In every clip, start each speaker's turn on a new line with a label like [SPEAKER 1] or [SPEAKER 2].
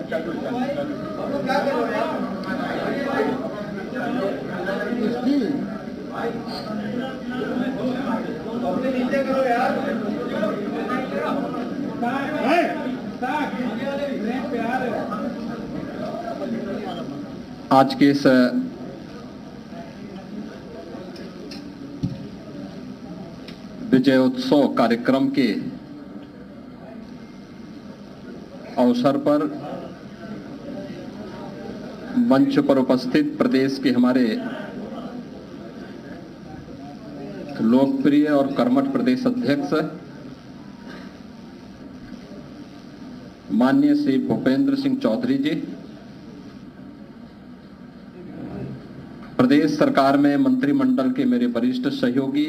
[SPEAKER 1] आज के इस विजयोत्सव कार्यक्रम के अवसर पर मंच पर उपस्थित प्रदेश के हमारे लोकप्रिय और कर्मठ प्रदेश अध्यक्ष माननीय श्री भूपेंद्र सिंह चौधरी जी, प्रदेश सरकार में मंत्रिमंडल के मेरे वरिष्ठ सहयोगी,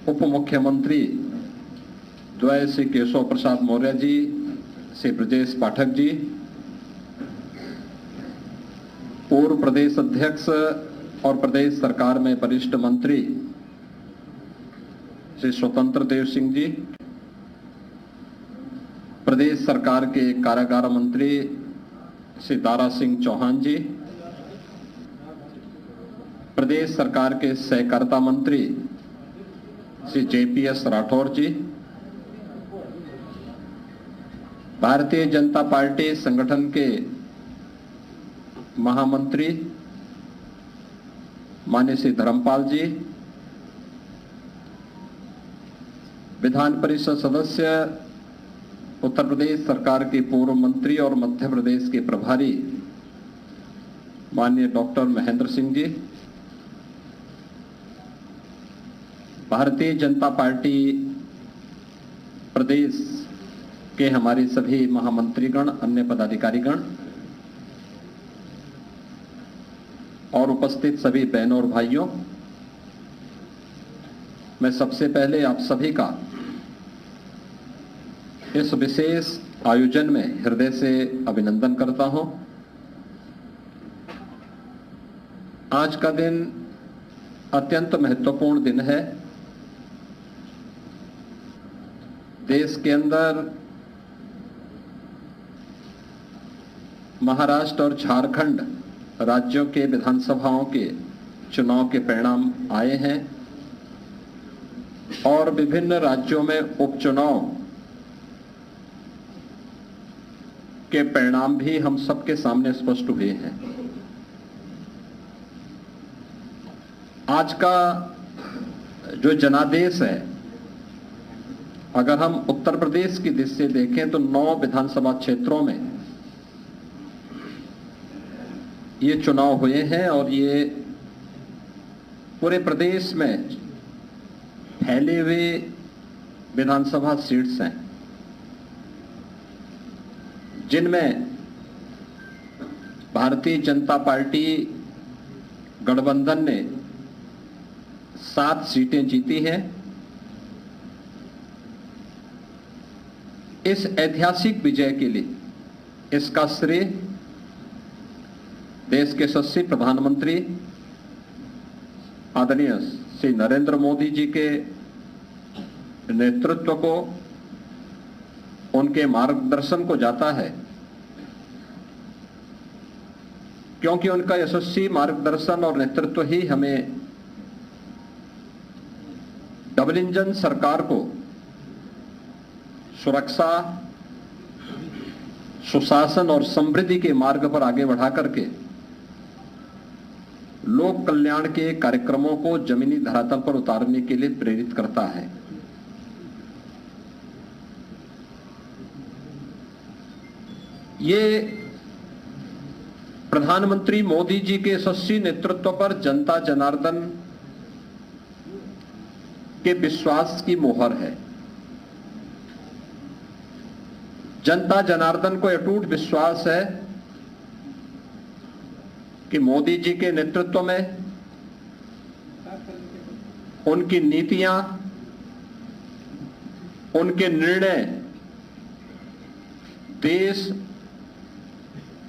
[SPEAKER 1] उप मुख्यमंत्री द्वय श्री केशव प्रसाद मौर्य जी, श्री ब्रजेश पाठक जी, पूर्व प्रदेश अध्यक्ष और प्रदेश सरकार में वरिष्ठ मंत्री श्री स्वतंत्र देव सिंह जी, प्रदेश सरकार के कारागार मंत्री श्री दारा सिंह चौहान जी, प्रदेश सरकार के सहकारिता मंत्री श्री JPS राठौर जी, भारतीय जनता पार्टी संगठन के महामंत्री माननीय श्री धर्मपाल जी, विधान परिषद सदस्य उत्तर प्रदेश सरकार के पूर्व मंत्री और मध्य प्रदेश के प्रभारी माननीय डॉक्टर महेंद्र सिंह जी, भारतीय जनता पार्टी प्रदेश के हमारे सभी महामंत्रीगण, अन्य पदाधिकारीगण और उपस्थित सभी बहनों और भाइयों, मैं सबसे पहले आप सभी का इस विशेष आयोजन में हृदय से अभिनंदन करता हूं। आज का दिन अत्यंत महत्वपूर्ण दिन है। देश के अंदर महाराष्ट्र और झारखंड राज्यों के विधानसभाओं के चुनाव के परिणाम आए हैं और विभिन्न राज्यों में उपचुनाव के परिणाम भी हम सबके सामने स्पष्ट हुए हैं। आज का जो जनादेश है, अगर हम उत्तर प्रदेश की दृष्टि से देखें तो 9 विधानसभा क्षेत्रों में ये चुनाव हुए हैं और ये पूरे प्रदेश में फैले हुए विधानसभा सीट्स हैं, जिनमें भारतीय जनता पार्टी गठबंधन ने 7 सीटें जीती हैं। इस ऐतिहासिक विजय के लिए इसका श्रेय देश के यशस्वी प्रधानमंत्री आदरणीय श्री नरेंद्र मोदी जी के नेतृत्व को, उनके मार्गदर्शन को जाता है, क्योंकि उनका यशस्वी मार्गदर्शन और नेतृत्व ही हमें डबल इंजन सरकार को सुरक्षा, सुशासन और समृद्धि के मार्ग पर आगे बढ़ा करके लोक कल्याण के कार्यक्रमों को जमीनी धरातल पर उतारने के लिए प्रेरित करता है। ये प्रधानमंत्री मोदी जी के यशस्वी नेतृत्व पर जनता जनार्दन के विश्वास की मोहर है। जनता जनार्दन को अटूट विश्वास है कि मोदी जी के नेतृत्व में उनकी नीतियां, उनके निर्णय देश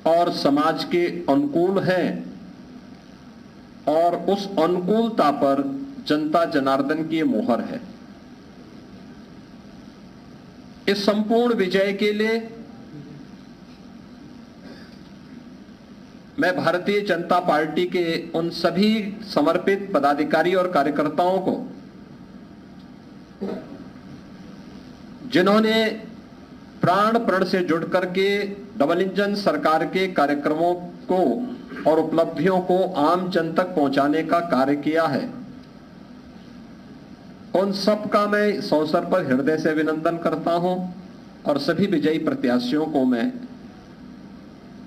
[SPEAKER 1] और समाज के अनुकूल हैं और उस अनुकूलता पर जनता जनार्दन की मोहर है। इस संपूर्ण विजय के लिए मैं भारतीय जनता पार्टी के उन सभी समर्पित पदाधिकारी और कार्यकर्ताओं को, जिन्होंने प्राण प्रण से जुड़ करके डबल इंजन सरकार के कार्यक्रमों को और उपलब्धियों को आम जन तक पहुंचाने का कार्य किया है, उन सब का मैं इस अवसर पर हृदय से अभिनंदन करता हूं और सभी विजयी प्रत्याशियों को मैं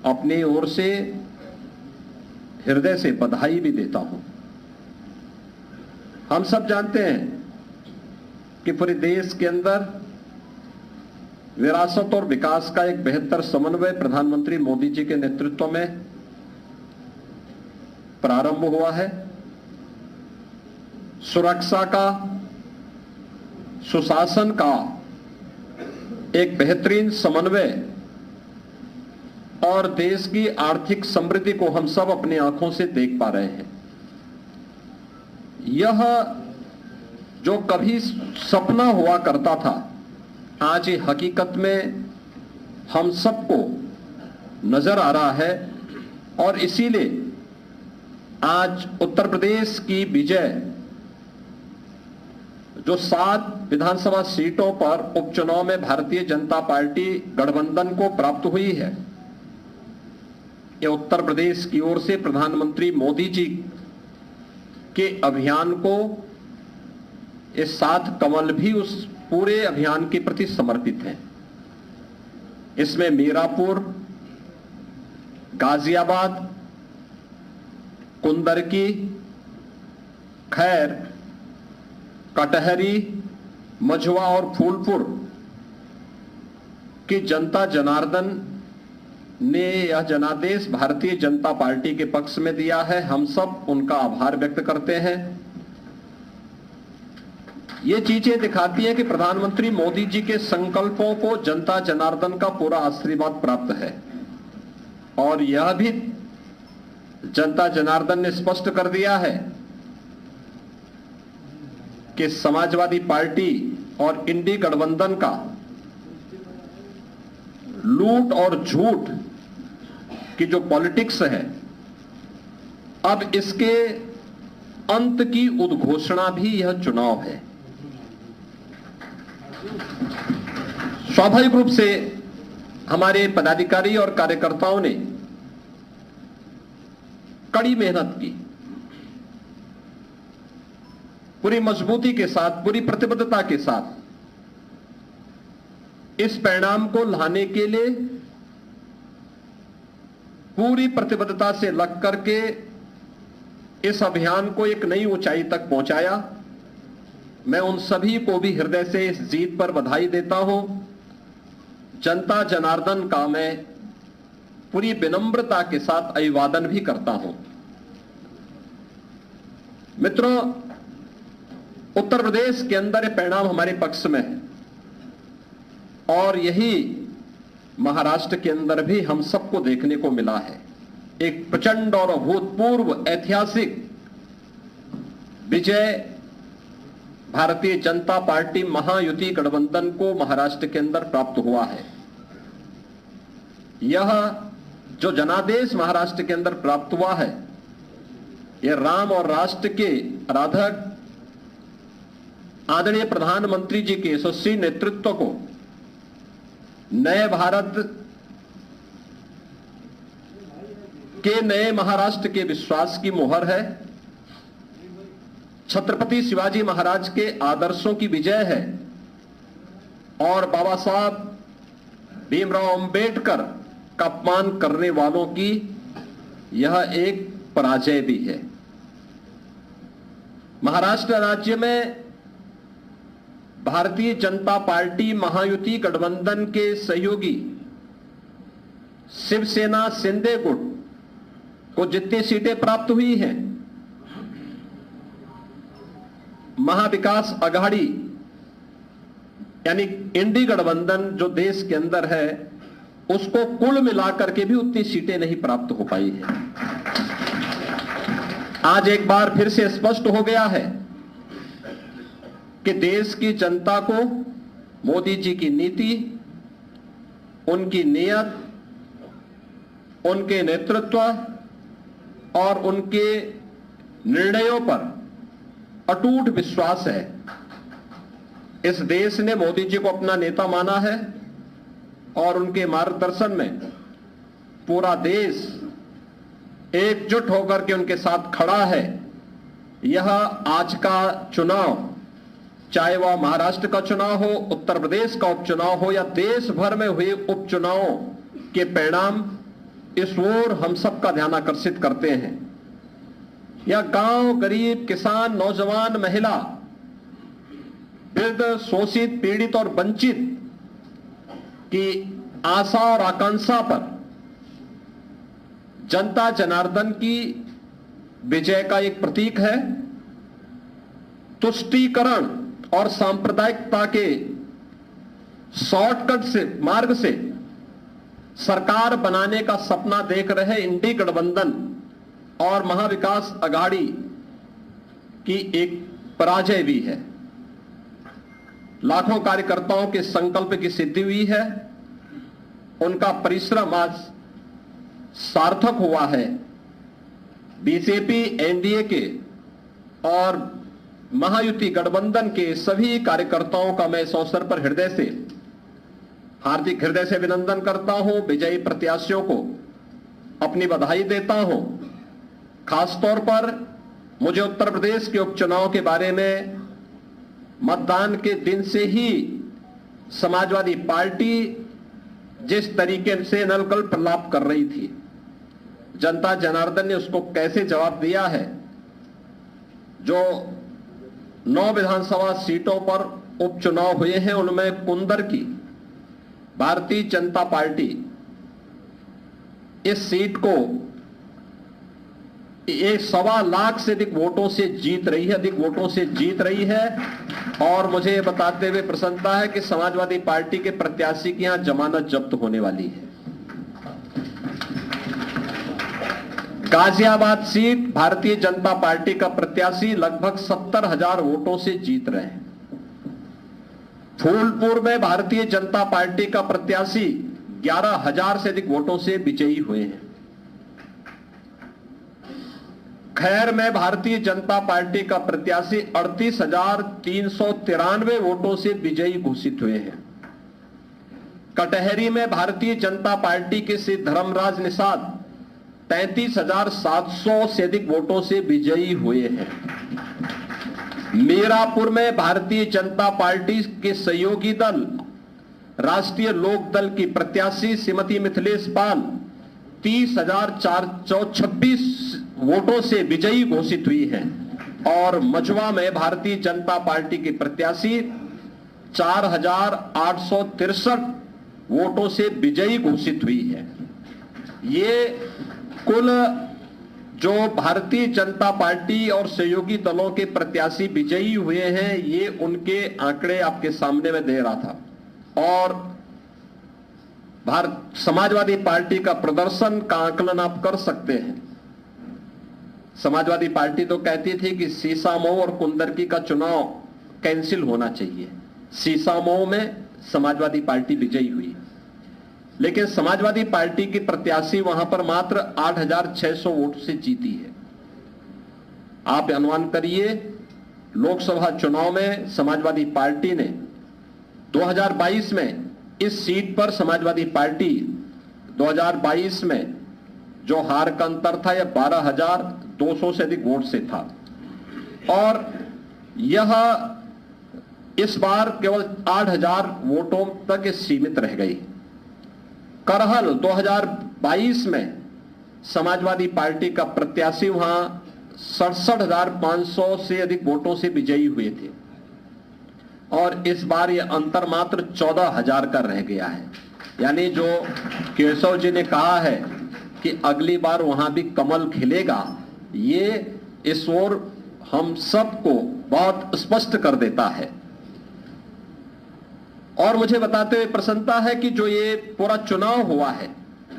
[SPEAKER 1] अपनी ओर से हृदय से बधाई भी देता हूं। हम सब जानते हैं कि पूरे देश के अंदर विरासत और विकास का एक बेहतर समन्वय प्रधानमंत्री मोदी जी के नेतृत्व में प्रारंभ हुआ है। सुरक्षा का, सुशासन का एक बेहतरीन समन्वय और देश की आर्थिक समृद्धि को हम सब अपनी आंखों से देख पा रहे हैं। यह जो कभी सपना हुआ करता था, आज ये हकीकत में हम सबको नजर आ रहा है और इसीलिए आज उत्तर प्रदेश की विजय जो 7 विधानसभा सीटों पर उपचुनाव में भारतीय जनता पार्टी गठबंधन को प्राप्त हुई है, यह उत्तर प्रदेश की ओर से प्रधानमंत्री मोदी जी के अभियान को, ये 7 कमल भी उस पूरे अभियान के प्रति समर्पित हैं। इसमें मीरापुर, गाजियाबाद, कुंदरकी, खैर, कटहरी, मझवा और फूलपुर की जनता जनार्दन ने यह जनादेश भारतीय जनता पार्टी के पक्ष में दिया है। हम सब उनका आभार व्यक्त करते हैं। ये चीजें दिखाती हैं कि प्रधानमंत्री मोदी जी के संकल्पों को जनता जनार्दन का पूरा आशीर्वाद प्राप्त है और यह भी जनता जनार्दन ने स्पष्ट कर दिया है कि समाजवादी पार्टी और इंडी गठबंधन का लूट और झूठ की जो पॉलिटिक्स है, अब इसके अंत की उद्घोषणा भी यह चुनाव है। स्वाभाविक रूप से हमारे पदाधिकारी और कार्यकर्ताओं ने कड़ी मेहनत की, पूरी मजबूती के साथ, पूरी प्रतिबद्धता के साथ इस परिणाम को लाने के लिए पूरी प्रतिबद्धता से लग करके इस अभियान को एक नई ऊंचाई तक पहुंचाया। मैं उन सभी को भी हृदय से इस जीत पर बधाई देता हूं। जनता जनार्दन का मैं पूरी विनम्रता के साथ अभिवादन भी करता हूं। मित्रों, उत्तर प्रदेश के अंदर ये परिणाम हमारे पक्ष में है और यही महाराष्ट्र के अंदर भी हम सबको देखने को मिला है। एक प्रचंड और अभूतपूर्व ऐतिहासिक विजय भारतीय जनता पार्टी महायुति गठबंधन को महाराष्ट्र के अंदर प्राप्त हुआ है। यह जो जनादेश महाराष्ट्र के अंदर प्राप्त हुआ है, यह राम और राष्ट्र के आराधक आदरणीय प्रधानमंत्री जी के यशस्वी नेतृत्व को नए भारत के, नए महाराष्ट्र के विश्वास की मोहर है। छत्रपति शिवाजी महाराज के आदर्शों की विजय है और बाबा साहब भीमराव अंबेडकर का अपमान करने वालों की यह एक पराजय भी है। महाराष्ट्र राज्य में भारतीय जनता पार्टी महायुति गठबंधन के सहयोगी शिवसेना शिंदे गुट को जितनी सीटें प्राप्त हुई हैं, महाविकास आघाड़ी यानी इंडी गठबंधन जो देश के अंदर है, उसको कुल मिलाकर के भी उतनी सीटें नहीं प्राप्त हो पाई है। आज एक बार फिर से स्पष्ट हो गया है कि देश की जनता को मोदी जी की नीति, उनकी नीयत, उनके नेतृत्व और उनके निर्णयों पर अटूट विश्वास है। इस देश ने मोदी जी को अपना नेता माना है और उनके मार्गदर्शन में पूरा देश एकजुट होकर के उनके साथ खड़ा है। यह आज का चुनाव, चाहे वह महाराष्ट्र का चुनाव हो, उत्तर प्रदेश का उपचुनाव हो या देश भर में हुए उपचुनावों के परिणाम इस ओर हम सबका ध्यान आकर्षित करते हैं। यह गांव, गरीब, किसान, नौजवान, महिला, वृद्ध, शोषित, पीड़ित और वंचित की आशा और आकांक्षा पर जनता जनार्दन की विजय का एक प्रतीक है। तुष्टीकरण और सांप्रदायिकता के शॉर्टकट से मार्ग से सरकार बनाने का सपना देख रहे इंडी गठबंधन और महाविकास अघाड़ी की एक पराजय भी है। लाखों कार्यकर्ताओं के संकल्प की सिद्धि हुई है, उनका परिश्रम आज सार्थक हुआ है। बीजेपी, एनडीए के और महायुति गठबंधन के सभी कार्यकर्ताओं का मैं इस अवसर पर हार्दिक हृदय से अभिनंदन करता हूं। विजयी प्रत्याशियों को अपनी बधाई देता हूं। खासतौर पर मुझे उत्तर प्रदेश के उपचुनाव के बारे में मतदान के दिन से ही समाजवादी पार्टी जिस तरीके से नलकल प्रलाप कर रही थी, जनता जनार्दन ने उसको कैसे जवाब दिया है। जो 9 विधानसभा सीटों पर उपचुनाव हुए हैं उनमें कुंदर की भारतीय जनता पार्टी इस सीट को 1.25 लाख से अधिक वोटों से जीत रही है। और मुझे बताते हुए प्रसन्नता है कि समाजवादी पार्टी के प्रत्याशी की यहां जमानत जब्त होने वाली है। गाजियाबाद सीट भारतीय जनता पार्टी का प्रत्याशी लगभग 70,000 वोटों से जीत रहे हैं। फूलपुर में भारतीय जनता पार्टी का प्रत्याशी 11,000 से अधिक वोटों से विजयी हुए हैं। खैर में भारतीय जनता पार्टी का प्रत्याशी 38,393 वोटों से विजयी घोषित हुए हैं। कटहरी में भारतीय जनता पार्टी के श्री धर्मराज निषाद 33,700 से अधिक वोटों से विजयी हुए हैं। मीरापुर में भारतीय जनता पार्टी के सहयोगी दल राष्ट्रीय लोक दल की प्रत्याशी श्रीमती मिथिलेश पाल 30,426 वोटों से विजयी घोषित हुई है। और मझवा में भारतीय जनता पार्टी की प्रत्याशी 4,863 वोटों से विजयी घोषित हुई है। ये कुल जो भारतीय जनता पार्टी और सहयोगी दलों के प्रत्याशी विजयी हुए हैं, ये उनके आंकड़े आपके सामने में दे रहा था। और समाजवादी पार्टी का प्रदर्शन का आकलन आप कर सकते हैं। समाजवादी पार्टी तो कहती थी कि सीसामऊ और कुंदरकी का चुनाव कैंसिल होना चाहिए। सीसामऊ में समाजवादी पार्टी विजयी हुई, लेकिन समाजवादी पार्टी की प्रत्याशी वहां पर मात्र 8,600 वोट से जीती है। आप अनुमान करिए, लोकसभा चुनाव में समाजवादी पार्टी ने 2022 में इस सीट पर समाजवादी पार्टी 2022 में जो हार का अंतर था यह 12,200 से अधिक वोट से था। और यह इस बार केवल 8,000 वोटों तक सीमित रह गई। करहल 2022 में समाजवादी पार्टी का प्रत्याशी वहां 67,500 से अधिक वोटों से विजयी हुए थे और इस बार यह अंतर मात्र 14,000 का रह गया है। यानी जो केशव जी ने कहा है कि अगली बार वहां भी कमल खिलेगा, ये इस ओर हम सबको बहुत स्पष्ट कर देता है। और मुझे बताते हुए प्रसन्नता है कि जो ये पूरा चुनाव हुआ है,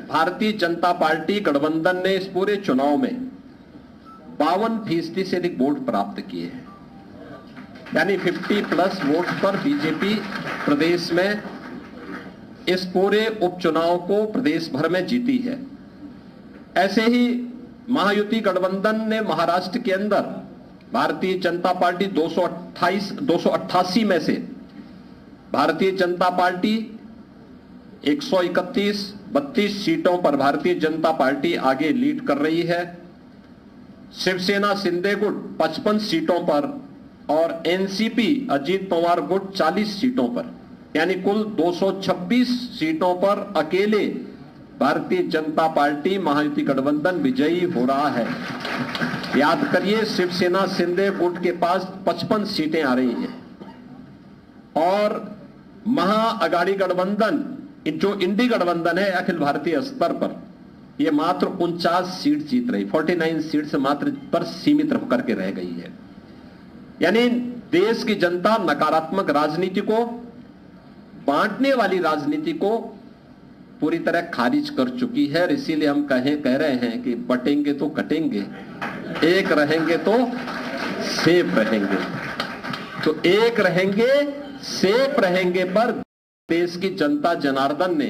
[SPEAKER 1] भारतीय जनता पार्टी गठबंधन ने इस पूरे चुनाव में 52% से अधिक वोट प्राप्त किए हैं। यानी 50+ वोट पर बीजेपी प्रदेश में इस पूरे उपचुनाव को प्रदेश भर में जीती है। ऐसे ही महायुति गठबंधन ने महाराष्ट्र के अंदर भारतीय जनता पार्टी 288 में से भारतीय जनता पार्टी 131-32 सीटों पर भारतीय जनता पार्टी आगे लीड कर रही है। शिवसेना शिंदे गुट 55 सीटों पर और एनसीपी अजीत पवार गुट 40 सीटों पर, यानी कुल 226 सीटों पर अकेले भारतीय जनता पार्टी महायुति गठबंधन विजयी हो रहा है। याद करिए, शिवसेना शिंदे गुट के पास 55 सीटें आ रही हैं और महाअघाड़ी गठबंधन जो इंडी गठबंधन है अखिल भारतीय स्तर पर, यह मात्र 49 सीट जीत रही, 49 सीट से मात्र पर सीमित होकर के रह गई है। यानी देश की जनता नकारात्मक राजनीति को, बांटने वाली राजनीति को पूरी तरह खारिज कर चुकी है। इसीलिए हम कह रहे हैं कि बटेंगे तो कटेंगे, एक रहेंगे तो सेफ रहेंगे। तो एक रहेंगे, सेफ रहेंगे पर देश की जनता जनार्दन ने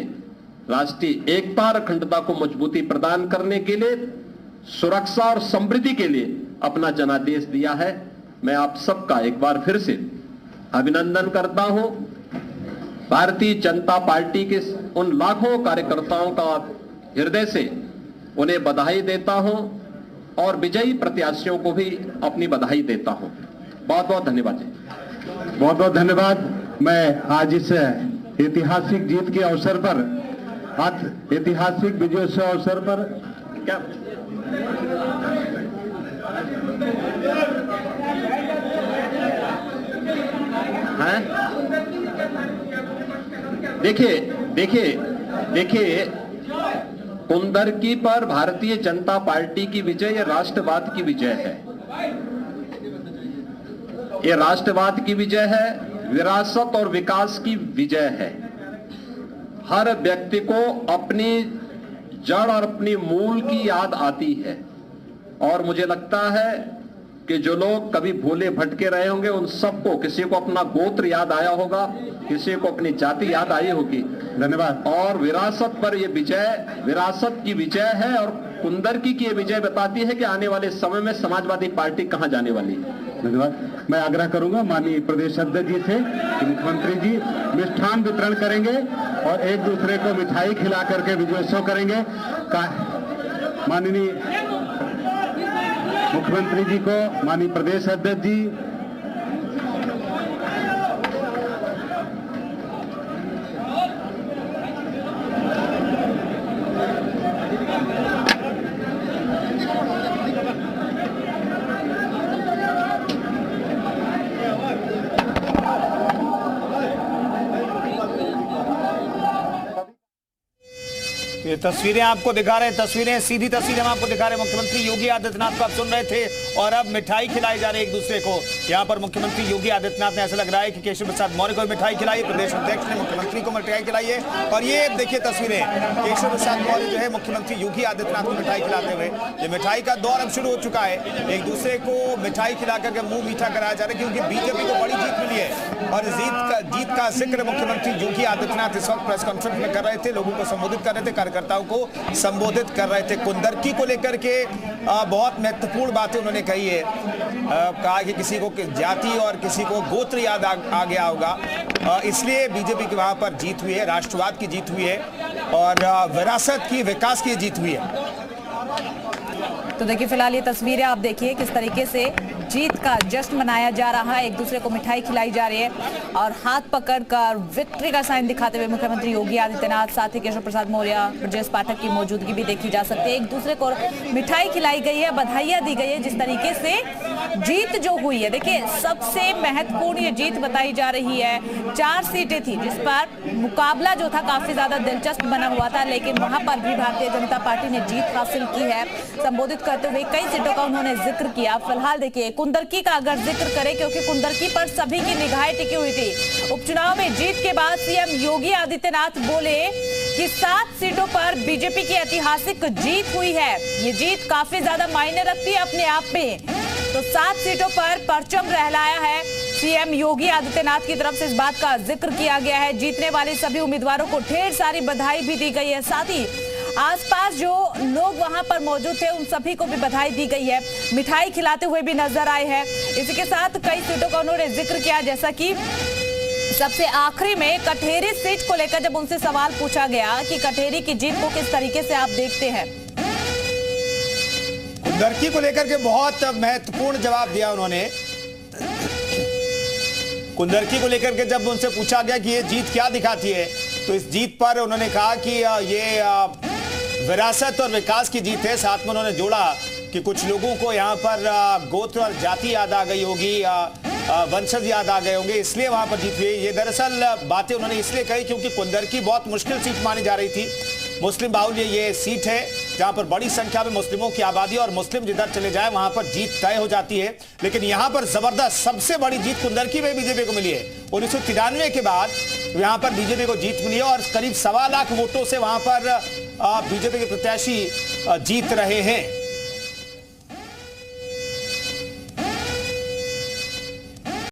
[SPEAKER 1] राष्ट्रीय एकता और अखंडता को मजबूती प्रदान करने के लिए, सुरक्षा और समृद्धि के लिए अपना जनादेश दिया है। मैं आप सबका एक बार फिर से अभिनंदन करता हूं। भारतीय जनता पार्टी के उन लाखों कार्यकर्ताओं का हृदय से उन्हें बधाई देता हूं और विजयी प्रत्याशियों को भी अपनी बधाई देता हूं। बहुत बहुत धन्यवाद जी।
[SPEAKER 2] बहुत बहुत धन्यवाद। मैं आज इस ऐतिहासिक जीत के अवसर पर, आज ऐतिहासिक विजयोत्सव अवसर पर
[SPEAKER 1] क्या है, देखिए कुंदरकी पर भारतीय जनता पार्टी की विजय राष्ट्रवाद की विजय है। ये राष्ट्रवाद की विजय है, विरासत और विकास की विजय है। हर व्यक्ति को अपनी जड़ और अपनी मूल की याद आती है और मुझे लगता है कि जो लोग कभी भूले भटके रहे होंगे उन सबको, किसी को अपना गोत्र याद आया होगा, किसी को अपनी जाति याद आई होगी।
[SPEAKER 2] धन्यवाद।
[SPEAKER 1] और विरासत पर यह विजय विरासत की विजय है और कुंदरकी की यह विजय बताती है कि आने वाले समय में समाजवादी पार्टी कहां जाने वाली है।
[SPEAKER 2] धन्यवाद। मैं आग्रह करूंगा माननीय प्रदेश अध्यक्ष जी से कि मुख्यमंत्री जी मिष्ठान वितरण करेंगे और एक दूसरे को मिठाई खिला करके विजयोत्सव करेंगे। माननीय मुख्यमंत्री जी को, माननीय प्रदेश अध्यक्ष जी,
[SPEAKER 3] ये तस्वीरें आपको दिखा रहे हैं, तस्वीरें सीधी तस्वीरें हम आपको दिखा रहे हैं। मुख्यमंत्री योगी आदित्यनाथ को आप सुन रहे थे और अब मिठाई खिलाई जा रही है एक दूसरे को। यहाँ पर मुख्यमंत्री योगी आदित्यनाथ ने, ऐसा लग रहा है कि केशव प्रसाद मौर्य को मिठाई खिलाई, प्रदेश अध्यक्ष ने मुख्यमंत्री को मिठाई खिलाई है। और ये देखिए तस्वीरें, केशव प्रसाद मौर्य जो है मुख्यमंत्री योगी आदित्यनाथ को मिठाई खिलाते हुए। ये मिठाई का दौर अब शुरू हो चुका है, एक दूसरे को मिठाई खिला करके मुंह मीठा कराया जा रहा है क्योंकि बीजेपी को बड़ी जीत मिली है। और जीत का जिक्र मुख्यमंत्री योगी आदित्यनाथ इस वक्त प्रेस कॉन्फ्रेंस में कर रहे थे, लोगों को संबोधित कर रहे थे, कार्यकर्ताओं को संबोधित कर रहे थे। कुंदरकी को लेकर के बहुत महत्वपूर्ण बातें उन्होंने कही है। कहा कि किसी को जाति और किसी को गोत्र याद आ गया होगा, इसलिए बीजेपी की वहां पर जीत हुई है, राष्ट्रवाद की जीत हुई है और विरासत की, विकास की जीत हुई है।
[SPEAKER 4] तो देखिए फिलहाल ये तस्वीरें आप देखिए किस तरीके से जीत का जश्न मनाया जा रहा है, एक दूसरे को मिठाई खिलाई जा रही है और हाथ पकड़कर विक्ट्री का साइन दिखाते हुए मुख्यमंत्री योगी आदित्यनाथ, साथ ही केशव प्रसाद मौर्य, ब्रजेश पाठक की मौजूदगी भी देखी जा सकती है। एक दूसरे को मिठाई खिलाई गई है, बधाइयां दी गई है। जिस तरीके से जीत जो हुई है, देखिए सबसे महत्वपूर्ण ये जीत बताई जा रही है। 4 सीटें थी जिस पर मुकाबला जो था काफी ज्यादा दिलचस्प बना हुआ था, लेकिन वहां पर भी भारतीय जनता पार्टी ने जीत हासिल की है। संबोधित करते हुए कई सीटों का उन्होंने जिक्र किया। फिलहाल देखिए कुंदरकी का अगर जिक्र करें, क्योंकि कुंदरकी पर सभी की निगाहें टिकी हुई थी। उपचुनाव में जीत के बाद सीएम योगी आदित्यनाथ बोले कि 7 सीटों पर बीजेपी की ऐतिहासिक जीत हुई है। ये जीत काफी ज्यादा मायने रखती है अपने आप में। तो 7 सीटों पर परचम लहराया है सीएम योगी आदित्यनाथ की तरफ से इस बात का जिक्र किया गया है। जीतने वाले सभी उम्मीदवारों को ढेर सारी बधाई भी दी गई है। साथ ही आसपास जो लोग वहां पर मौजूद थे उन सभी को भी बधाई दी गई है। मिठाई खिलाते हुए भी नजर आए हैं। इसी के साथ कई सीटों का उन्होंने जिक्र किया, जैसा कि सबसे आखिरी में कठेरी सीट को लेकर जब उनसे सवाल पूछा गया कि कठेरी की जीत को किस तरीके से आप देखते हैं।
[SPEAKER 3] कुंदरकी को लेकर के बहुत महत्वपूर्ण जवाब दिया उन्होंने। कुंदरकी को लेकर के जब उनसे पूछा गया कि ये जीत क्या दिखाती है, तो इस जीत पर उन्होंने कहा कि ये विरासत और विकास की जीत है। साथ में उन्होंने जोड़ा कि कुछ लोगों को यहाँ पर गोत्र और जाति याद आ गई होगी, वंशज याद आ गए होंगे, इसलिए वहां पर जीत हुई। ये दरअसल बातें उन्होंने इसलिए कही क्योंकि कुंदरकी बहुत मुश्किल सीट मानी जा रही थी। मुस्लिम बाहुल्य ये सीट है जहां पर बड़ी संख्या में मुस्लिमों की आबादी, और मुस्लिम जिधर चले जाए वहां पर जीत तय हो जाती है। लेकिन यहां पर जबरदस्त सबसे बड़ी जीत कुंदरकी में बीजेपी को मिली है। 1993 के बाद यहां पर बीजेपी को जीत मिली है और करीब 1.25 लाख वोटों से वहां पर बीजेपी के प्रत्याशी जीत रहे हैं।